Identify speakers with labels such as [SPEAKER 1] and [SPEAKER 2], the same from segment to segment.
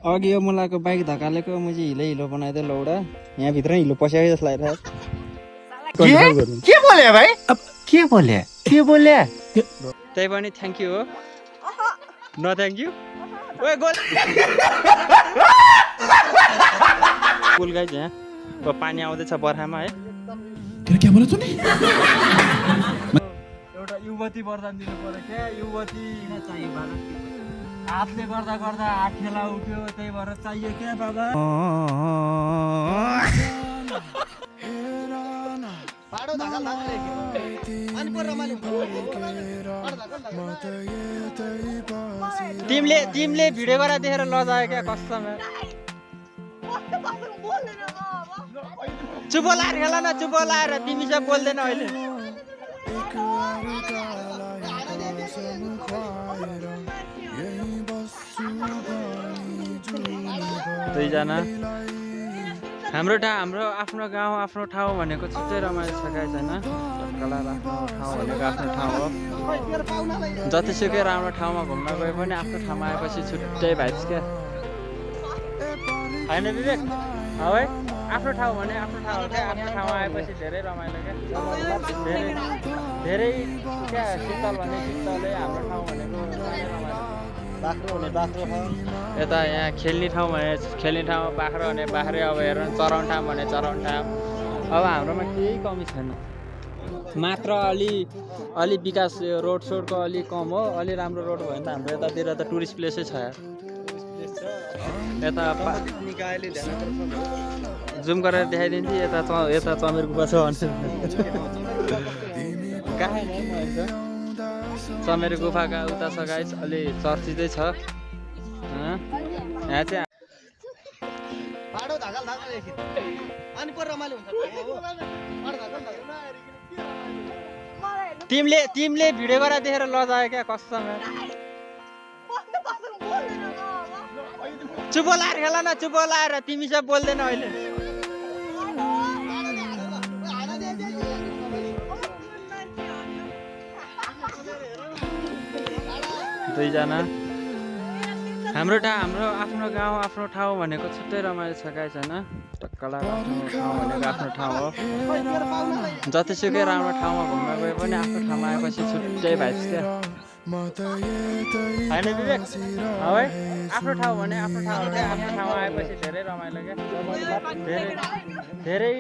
[SPEAKER 1] अघि यो मुलाको बाइक धकालेको मैले हिलो बनाइदिएँ लौडा यहाँभित्र हिलो पस्यायो जस्तो लागिरहेको
[SPEAKER 2] के बोले भाइ के बोले
[SPEAKER 1] त्यही पनि थ्याङ्क यू हो न थ्याङ्क यू ओए गोल पुल गाइज यहाँ पानी आउँदैछ बर्खामा है एउटा युवती वरदान दिनु पर्यो क्या युवती चाहियो बाबा हातले गर्दा गर्दा हात ठेला उठ्यो त्यही भएर चाहियो क्या बाबा तिमीले भिडियो गरेर देखेर लजायो क्या कसम चुप लाएर खेला न चुप लाएर तिमी चाहिँ बोल्दैन अहिले दुईजना हाम्रो आफ्नो गाउँ आफ्नो ठाउँ भनेको छुट्टै रमाइलो छ गाइस होइन ढक्कला आफ्नो ठाउँ भनेको आफ्नो ठाउँ हो जतिसुकै राम्रो ठाउँमा घुम्न गए पनि आफ्नो ठाउँमा आएपछि छुट्टै भाइब्स क्या होइन विवेक है आफ्नो ठाउँ भने आफ्नो ठाउँ हो क्या आफ्नो ठाउँमा आएपछि धेरै रमाइलो क्या धेरै क्या शीतल भने शीतलै हाम्रो ठाउँ भनेको बाख्रो हुने बाख्रो यता यहाँ खेल्ने ठाउँ भने खेल्ने ठाउँमा बाख्रो भने बाख्रै अब हेर्नु चराउने ठाउँ भने चराउने ठाउँ अब हाम्रोमा केही कमी छैन मात्र अलि विकास रोड सोडको अलि कम हो अलि राम्रो रोड भयो भने त हाम्रो यतातिर त टुरिस्ट प्लेसै छ यता जुम गरेर देखाइदिन्थेँ यता चमेर गुफा छ कहाँ चमेर गुफाका उता छ गाइस अलि चर्चितै छ यहाँ चाहिँ तिमीले भिडियो गरेर देखेर लजायो क्या कसम चुप लाएर खेला न चुप लाएर तिमी चाहिँ बोल्दैन अहिले दुईजना हाम्रो आफ्नो गाउँ आफ्नो ठाउँ भनेको छुट्टै रमाइलो छ गाइस होइन ढक्कला आफ्नो ठाउँ भनेको आफ्नो ठाउँ हो जतिसुकै राम्रो ठाउँमा घुम्न गए पनि आफ्नो ठाउँमा आएपछि छुट्टै भाइब्स क्या होइन विवेक है आफ्नो ठाउँ भने आफ्नो ठाउँ हो क्या आफ्नो ठाउँमा आएपछि धेरै रमाइलो क्या धेरै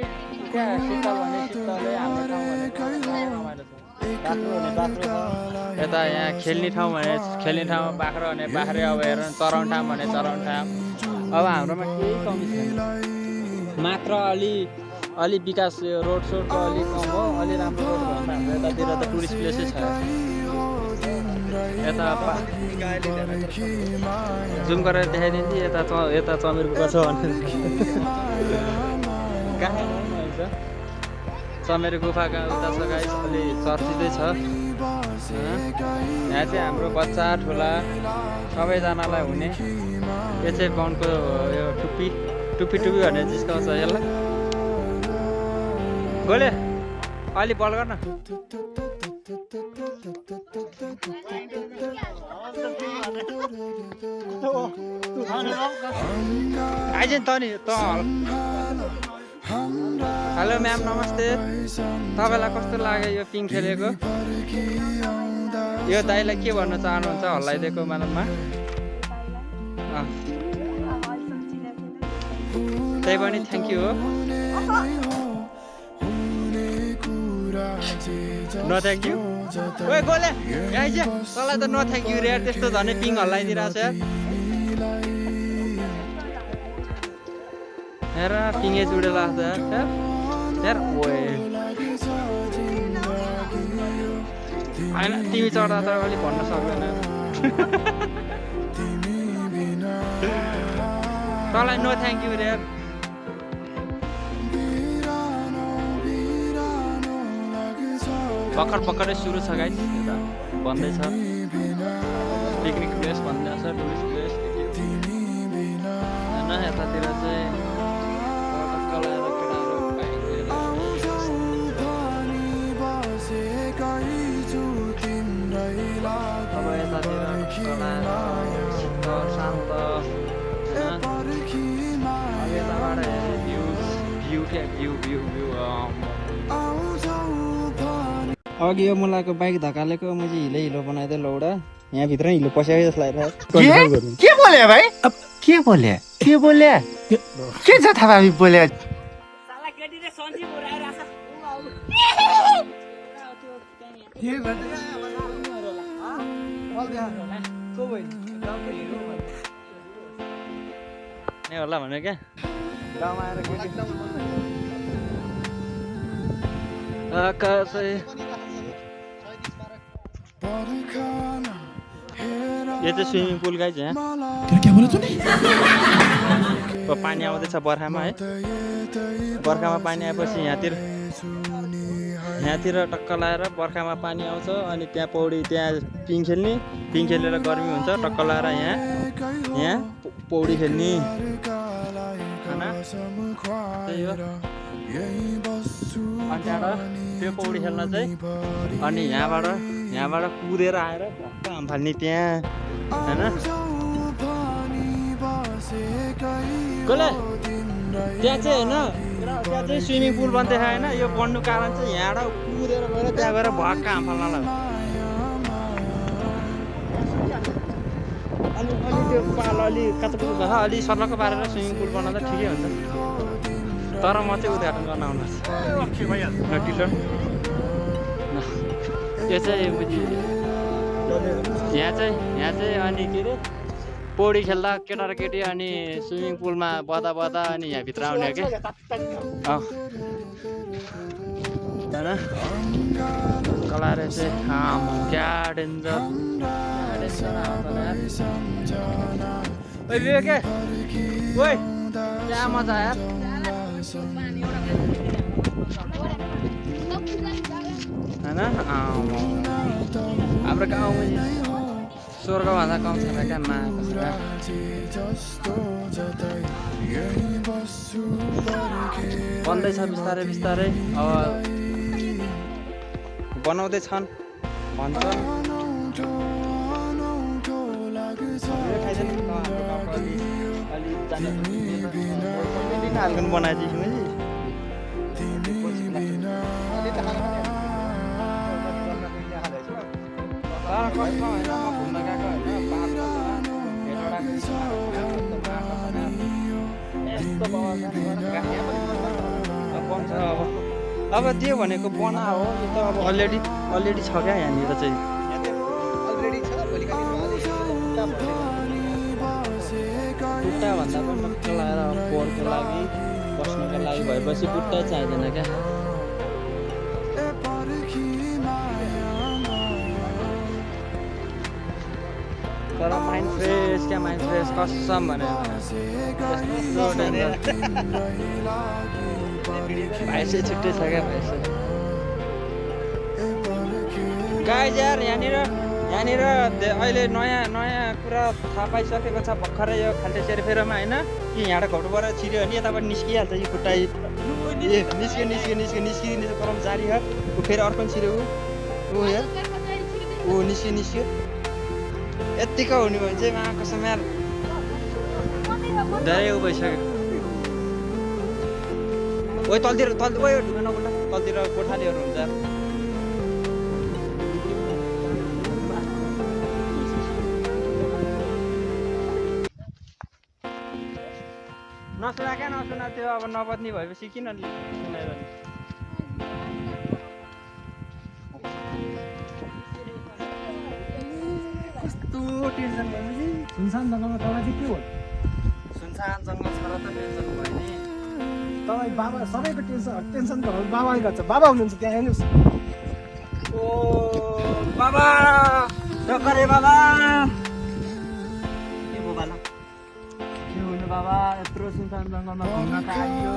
[SPEAKER 1] क्या शीतल भने शीतलै हाम्रो ठाउँ भनेको रमाइलो छ यता यहाँ खेल्ने ठाउँ भने खेल्ने ठाउँमा बाख्रो भने बाख्रै अब हेर्नु चराउने ठाउँ भने चराउने ठाउँ अब हाम्रोमा केही कमी छैन मात्र अलि विकास रोड सोडको अलि कम हो अलि राम्रो रोड भयो भने हाम्रो यतातिर त टुरिस्ट प्लेसै छ यता जुम गरेर देखाइदिन्थेँ यता चमेर गुफा छ कहाँ चमेर गुफाका उता छ गाइस अलि चर्चितै छ यहाँ चाहिँ हाम्रो बच्चा ठुला सबैजनालाई हुने यो चाहिँ बाहुनको यो टुप्पी भनेर जिस्काउँछ यसलाई गोले अलि बल गर्न आइज त नि त हेलो म्याम नमस्ते तपाईँलाई कस्तो लाग्यो यो पिङ खेलेको यो दाइलाई के भन्न चाहनुहुन्छ हल्लाइदिएको मालममा त्यही पनि थ्याङ्क यू हो न थ्याङ्क यू ओए गोले आइज तँलाई त न थ्याङ्क यू रे त्यस्तो झन् पिङ हल्लाइदिरहेको छ हेर पिङे जुडे लाग्छ यार ओए होइन तिमी चढ्दा त अलिक भन्न सक्दैन तँलाई नो थ्याङ्क यू रे भर्खरै सुरु छ गाइस यता बन्दैछ पिकनिक प्लेस भन्दैछ टुरिस्ट प्लेस होइन यतातिर चाहिँ अब यतातिर शान्त भ्यू क्या भ्यू भ्यू भ्यू
[SPEAKER 3] अघि यो मुलाको बाइक धकालेको मैले हिलो बनाइदिएँ लौडा यहाँभित्र हिलो पस्यायो जस्तो लागिरहेको
[SPEAKER 2] के बोले भाइ के बोले के बोले के जथाभावी बोले
[SPEAKER 1] नै होला भने क्या
[SPEAKER 3] गाउँमा आएर
[SPEAKER 1] आकाशै यो चाहिँ स्विमिङ पुल गाइज यहाँ पानी आउँदैछ बर्खामा है बर्खामा पानी आएपछि यहाँतिर टक्क लाएर बर्खामा पानी आउँछ अनि त्यहाँ पौडी त्यहाँ पिङ खेलेर गर्मी हुन्छ टक्क लाएर यहाँ पौडी खेल्ने होइन त्यही हो अनि त्यहाँबाट त्यो पौडी खेल्न चाहिँ अनि यहाँबाट कुदेर आएर भक्क हाम फाल्ने त्यहाँ होइन कसले त्यहाँ चाहिँ होइन त्यहाँ चाहिँ स्विमिङ पुल बन्दै होइन यो बन्नु कारण चाहिँ यहाँबाट कुदेर गएर त्यहाँ गएर भक्क हाम फाल्नलाई अनि त्यो पाल अलि काचो अलि सर्लक्क पारेर स्विमिङ पुल बनाउँदा ठिकै हुन्छ तर म चाहिँ उद्घाटन गर्न आउनु यो चाहिँ यहाँ चाहिँ अनि के अरे पौडी खेल्दा केटा र केटी अनि स्विमिङ पुलमा बदा अनि यहाँभित्र आउने क्या होइन कलाएर चाहिँ क्या डेन्जर के ओइ क्या मजा आयो होइन हाम्रो गाउँमा स्वर्गभन्दा कम छैन क्या बन्दैछ बिस्तारै बिस्तारै अब बनाउँदैछन् भन्छ बनाइदिन्छु घुम्न गएको अब त्यो भनेको बना हो यो त अब अलरेडी छ क्या यहाँनिर चाहिँ बुट्टा भन्दा पनि टक्क लगाएर पोहोरको लागि बस्नुको लागि भएपछि बुट्टै चाहिँदैन क्या तर माइन्ड फ्रेस कसम भने भाइसै छुट्टै छ क्या भाइसै गाइज यार यहाँनिर अहिले नयाँ कुरा थाहा पाइसकेको छ भर्खरै यो खाल्टे सेरफेरोमा होइन कि यहाँबाट घटबाट छिर्यो भने यताबाट निस्किहाल्छ यो खुट्टा निस्किदिने कर्मचारी हो फेरि अर्को छिर्यो ऊ निस्क्यो यत्तिको हुने भने चाहिँ माको समय धेरै उ भइसक्यो ओ तलतिर ढुङ्गा नबोल्दा तलतिर कोठालीहरू हुन्छ नसुना त्यो अब नबद्नी भएपछि किन सुनाइरहने
[SPEAKER 3] टेन्सन भयो सुनसान जङ्गलमा तपाईँ चाहिँ के हो
[SPEAKER 1] सुनसान जङ्गल छ र त टेन्सन भयो नि
[SPEAKER 3] तपाईँ बाबा सबैको टेन्सन त बाबाले गर्छ बाबा हुनुहुन्छ त्यहाँ हेर्नुहोस्
[SPEAKER 1] ओ बाबा डक्करे बाबा के भयो बाला के हुनु बाबा यत्रो सुनसान जङ्गलमा घुम्न त आइयो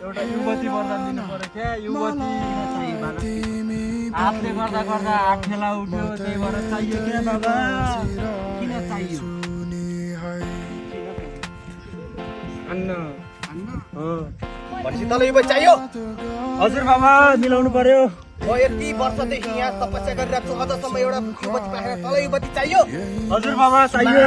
[SPEAKER 1] एउटा युवती वरदान दिनु पर्यो क्या युवती चाहियो बाला हातले गर्दा हात ठेला उठ्यो त्यही भएर चाहियो क्या बाबा किन चाहियो अन्न हो
[SPEAKER 2] भनेपछि तँलाई युवती चाहियो
[SPEAKER 1] हजुर बाबा मिलाउनु पर्यो
[SPEAKER 2] म यति वर्षदेखि यहाँ तपस्या गरिरहेको छु अझसम्म एउटा युवती पाएर तँलाई युवती चाहियो
[SPEAKER 1] हजुर बाबा चाहियो